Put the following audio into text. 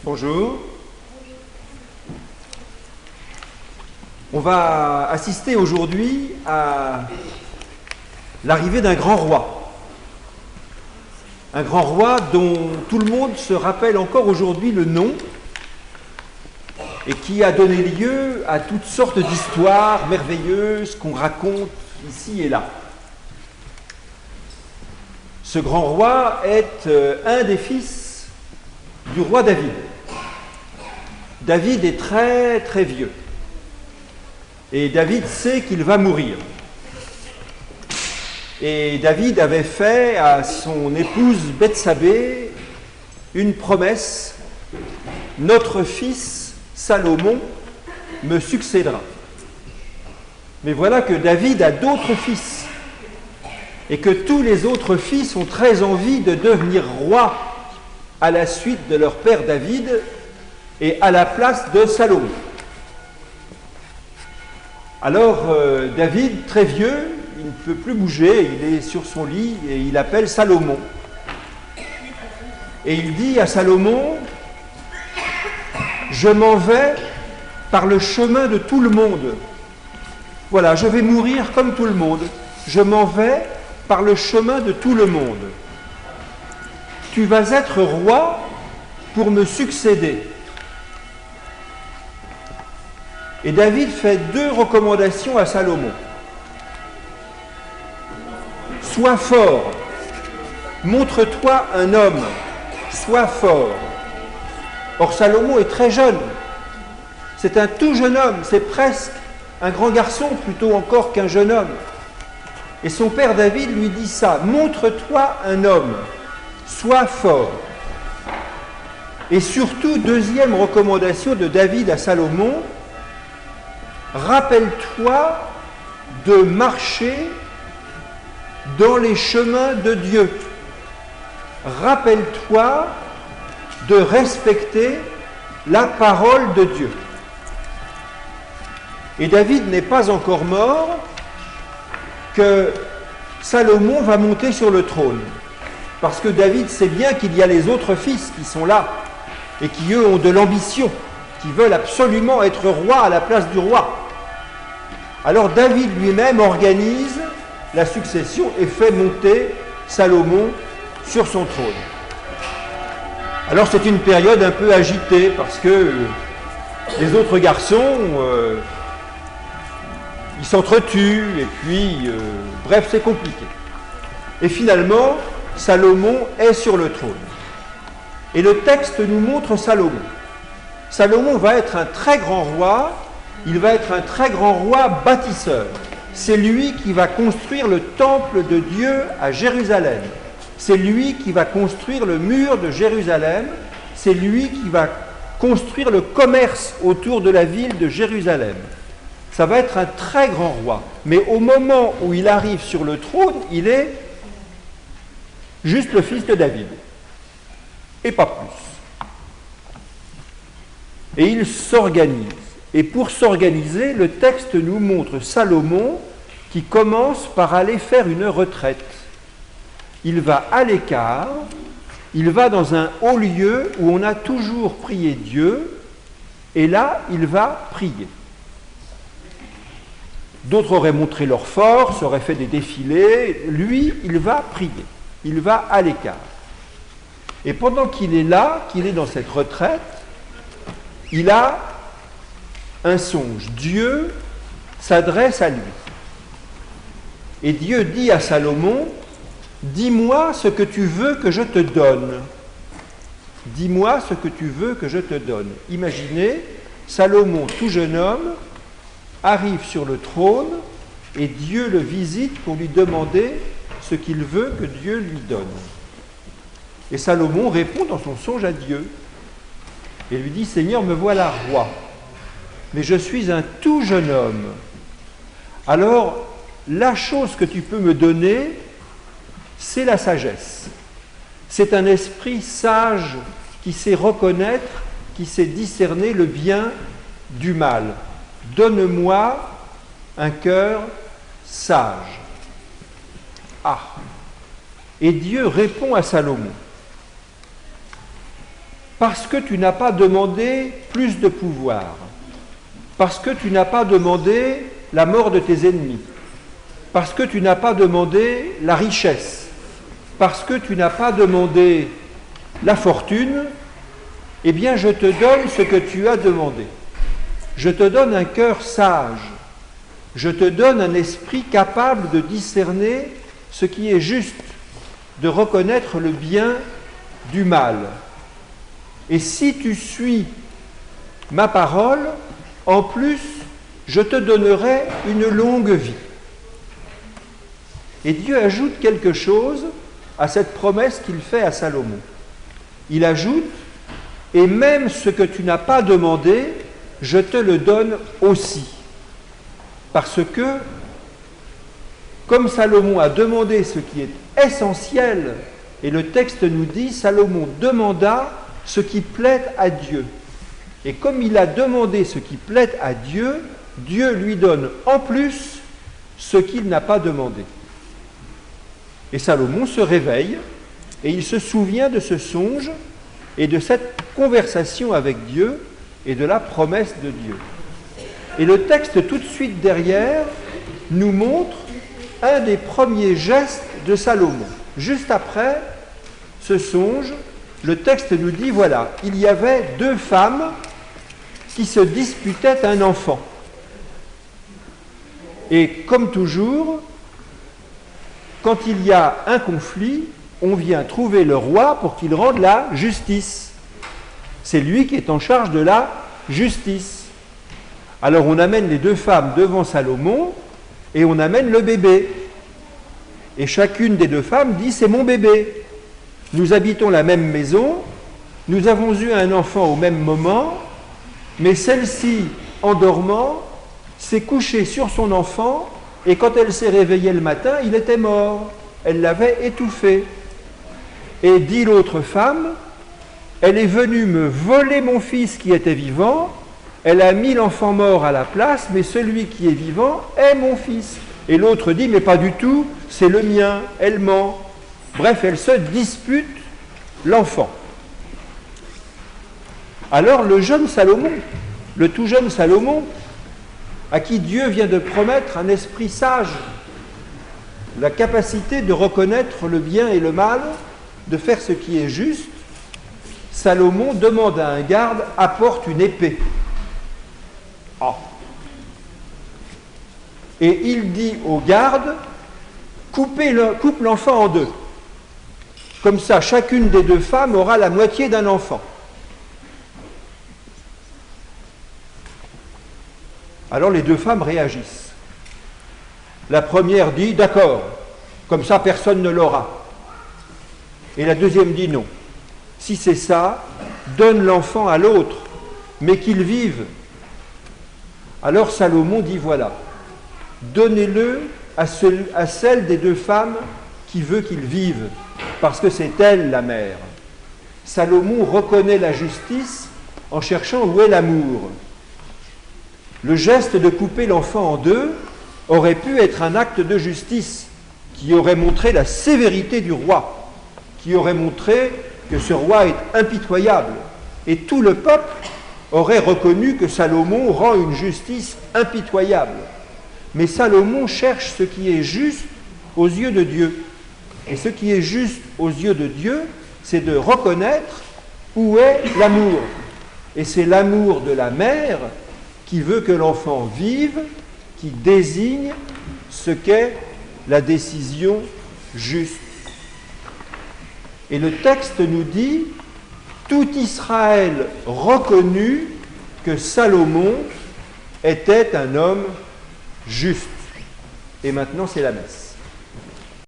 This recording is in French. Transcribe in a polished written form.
Bonjour. On va assister aujourd'hui à l'arrivée d'un grand roi. Un grand roi dont tout le monde se rappelle encore aujourd'hui le nom et qui a donné lieu à toutes sortes d'histoires merveilleuses qu'on raconte ici et là. Ce grand roi est un des fils du roi David. David est très très vieux. Et David sait qu'il va mourir. Et David avait fait à son épouse Bethsabée une promesse: notre fils Salomon me succédera. Mais voilà que David a d'autres fils, et que tous les autres fils ont très envie de devenir rois à la suite de leur père David et à la place de Salomon. Alors David, très vieux, il ne peut plus bouger, il est sur son lit et il appelle Salomon. Et il dit à Salomon: je m'en vais par le chemin de tout le monde. Voilà, je vais mourir comme tout le monde. Je m'en vais par le chemin de tout le monde. Tu vas être roi pour me succéder. Et David fait deux recommandations à Salomon. Sois fort, montre-toi un homme, sois fort. Or Salomon est très jeune, c'est un tout jeune homme, c'est presque un grand garçon plutôt encore qu'un jeune homme. Et son père David lui dit ça: montre-toi un homme, sois fort. Et surtout, deuxième recommandation de David à Salomon: rappelle-toi de marcher dans les chemins de Dieu. Rappelle-toi de respecter la parole de Dieu. Et David n'est pas encore mort que Salomon va monter sur le trône. Parce que David sait bien qu'il y a les autres fils qui sont là et qui, eux, ont de l'ambition, qui veulent absolument être roi à la place du roi. Alors David lui-même organise la succession et fait monter Salomon sur son trône. Alors c'est une période un peu agitée parce que les autres garçons, ils s'entretuent et puis, bref, c'est compliqué. Et finalement, Salomon est sur le trône. Et le texte nous montre Salomon. Salomon va être un très grand roi, il va être un très grand roi bâtisseur. C'est lui qui va construire le temple de Dieu à Jérusalem. C'est lui qui va construire le mur de Jérusalem. C'est lui qui va construire le commerce autour de la ville de Jérusalem. Ça va être un très grand roi. Mais au moment où il arrive sur le trône, il est juste le fils de David. Et pas plus. Et il s'organise. Et pour s'organiser, le texte nous montre Salomon qui commence par aller faire une retraite. Il va à l'écart, il va dans un haut lieu où on a toujours prié Dieu, et là, il va prier. D'autres auraient montré leur force, auraient fait des défilés. Lui, il va prier, il va à l'écart. Et pendant qu'il est là, qu'il est dans cette retraite, il a un songe. Dieu s'adresse à lui. Et Dieu dit à Salomon: dis-moi ce que tu veux que je te donne. Dis-moi ce que tu veux que je te donne. Imaginez, Salomon, tout jeune homme, arrive sur le trône et Dieu le visite pour lui demander ce qu'il veut que Dieu lui donne. Et Salomon répond dans son songe à Dieu et lui dit: Seigneur, me voilà roi, mais je suis un tout jeune homme. Alors, la chose que tu peux me donner, c'est la sagesse. C'est un esprit sage qui sait reconnaître, qui sait discerner le bien du mal. Donne-moi un cœur sage. Ah! Et Dieu répond à Salomon: parce que tu n'as pas demandé plus de pouvoir, parce que tu n'as pas demandé la mort de tes ennemis, parce que tu n'as pas demandé la richesse, parce que tu n'as pas demandé la fortune, eh bien je te donne ce que tu as demandé. Je te donne un cœur sage, je te donne un esprit capable de discerner ce qui est juste, de reconnaître le bien du mal. Et si tu suis ma parole, en plus, je te donnerai une longue vie. Et Dieu ajoute quelque chose à cette promesse qu'il fait à Salomon. Il ajoute, et même ce que tu n'as pas demandé, je te le donne aussi. Parce que, comme Salomon a demandé ce qui est essentiel, et le texte nous dit, Salomon demanda ce qui plaît à Dieu. Et comme il a demandé ce qui plaît à Dieu, Dieu lui donne en plus ce qu'il n'a pas demandé. Et Salomon se réveille et il se souvient de ce songe et de cette conversation avec Dieu et de la promesse de Dieu. Et le texte tout de suite derrière nous montre un des premiers gestes de Salomon. Juste après ce songe, le texte nous dit, voilà, il y avait deux femmes qui se disputaient un enfant. Et comme toujours, quand il y a un conflit, on vient trouver le roi pour qu'il rende la justice. C'est lui qui est en charge de la justice. Alors on amène les deux femmes devant Salomon et on amène le bébé. Et chacune des deux femmes dit, c'est mon bébé. Nous habitons la même maison, nous avons eu un enfant au même moment, mais celle-ci, en dormant, s'est couchée sur son enfant, et quand elle s'est réveillée le matin, il était mort. Elle l'avait étouffé. Et dit l'autre femme, elle est venue me voler mon fils qui était vivant, elle a mis l'enfant mort à la place, mais celui qui est vivant est mon fils. Et l'autre dit, mais pas du tout, c'est le mien, elle ment. Bref, elle se dispute l'enfant. Alors le jeune Salomon, le tout jeune Salomon, à qui Dieu vient de promettre un esprit sage, la capacité de reconnaître le bien et le mal, de faire ce qui est juste, Salomon demande à un garde, apporte une épée. Ah. Et il dit au garde, coupe l'enfant en deux. Comme ça, chacune des deux femmes aura la moitié d'un enfant. Alors les deux femmes réagissent. La première dit, d'accord, comme ça personne ne l'aura. Et la deuxième dit non. Si c'est ça, donne l'enfant à l'autre, mais qu'il vive. Alors Salomon dit, voilà, donnez-le à celle des deux femmes qui veut qu'il vive, parce que c'est elle la mère. Salomon reconnaît la justice en cherchant où est l'amour. Le geste de couper l'enfant en deux aurait pu être un acte de justice qui aurait montré la sévérité du roi, qui aurait montré que ce roi est impitoyable. Et tout le peuple aurait reconnu que Salomon rend une justice impitoyable. Mais Salomon cherche ce qui est juste aux yeux de Dieu. Et ce qui est juste aux yeux de Dieu, c'est de reconnaître où est l'amour. Et c'est l'amour de la mère qui veut que l'enfant vive, qui désigne ce qu'est la décision juste. Et le texte nous dit, tout Israël reconnut que Salomon était un homme juste. Et maintenant, c'est la messe.